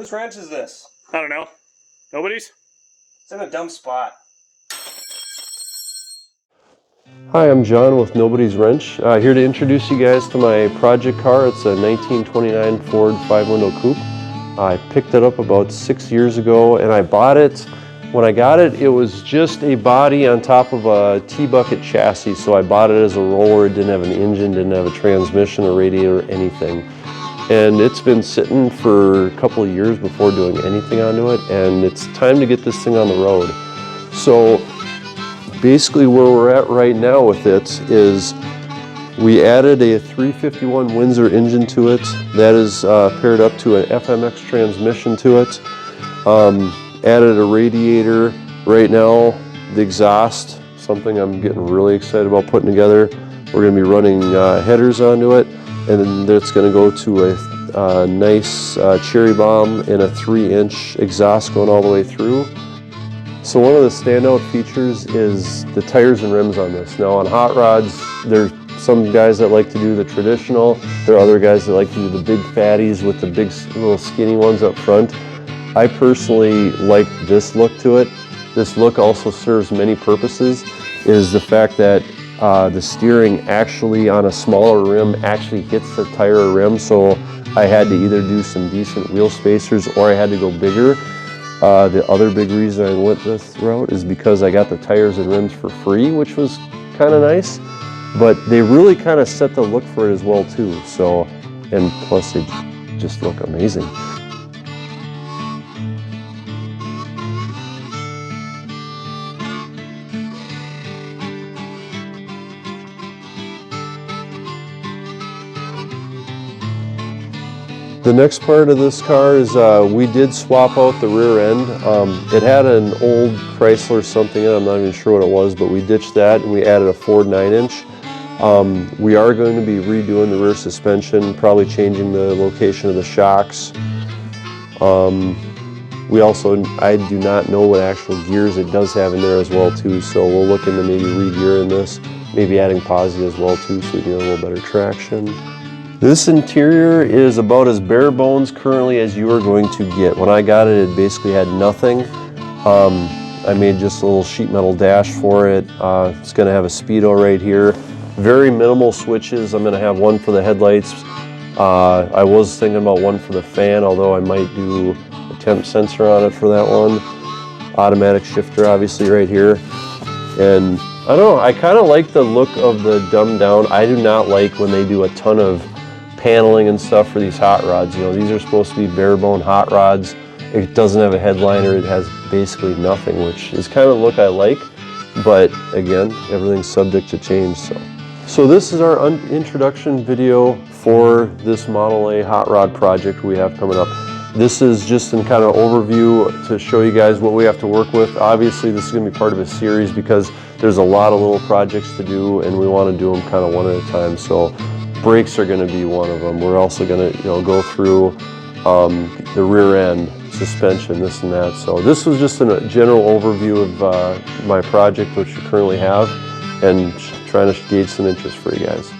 Whose ranch is this? I don't know. Nobody's? It's in a dumb spot. Hi, I'm John with Nobody's Wrench. Here to introduce you guys to my project car. It's a 1929 Ford 5-window coupe. I picked it up about 6 years ago and I bought it. When I got it, it was just a body on top of a T-bucket chassis. So I bought it as a roller. It didn't have an engine, didn't have a transmission, a radiator, or anything. And it's been sitting for a couple of years before doing anything onto it. And it's time to get this thing on the road. So basically where we're at right now with it is we added a 351 Windsor engine to it. That is paired up to an FMX transmission to it. Added a radiator. Right now, the exhaust, something I'm getting really excited about putting together. We're going to be running headers onto it, and then it's going to go to a nice cherry bomb and a 3-inch exhaust going all the way through. So one of the standout features is the tires and rims on this. Now on hot rods, there's some guys that like to do the traditional. There are other guys that like to do the big fatties with the big little skinny ones up front. I personally like this look to it. This look also serves many purposes, is the fact that the steering actually on a smaller rim actually hits the tire or rim, so I had to either do some decent wheel spacers or I had to go bigger. The other big reason I went this route is because I got the tires and rims for free, which was kind of nice, but they really kind of set the look for it as well too. So, and plus they just look amazing. The next part of this car is we did swap out the rear end. It had an old Chrysler something in it, I'm not even sure what it was, but we ditched that and we added a Ford 9-inch. We are going to be redoing the rear suspension, probably changing the location of the shocks. I do not know what actual gears it does have in there as well too, so we'll look into maybe re-gearing this, maybe adding posi as well too, so we get a little better traction. This interior is about as bare bones currently as you are going to get. When I got it, it basically had nothing. I made just a little sheet metal dash for it. It's going to have a speedo right here. Very minimal switches. I'm going to have one for the headlights. I was thinking about one for the fan, although I might do a temp sensor on it for that one. Automatic shifter obviously right here. And I don't know, I kind of like the look of the dumbed down. I do not like when they do a ton of paneling and stuff for these hot rods. You know, these are supposed to be bare bone hot rods. It doesn't have a headliner, it has basically nothing, which is kind of the look I like, but again, everything's subject to change. So this is our introduction video for this Model A hot rod project we have coming up. This is just in kind of overview to show you guys what we have to work with. Obviously this is going to be part of a series because there's a lot of little projects to do and we want to do them kind of one at a time. So brakes are going to be one of them. We're also going to go through the rear end, suspension, this and that. So this was just a general overview of my project, which we currently have, and trying to gauge some interest for you guys.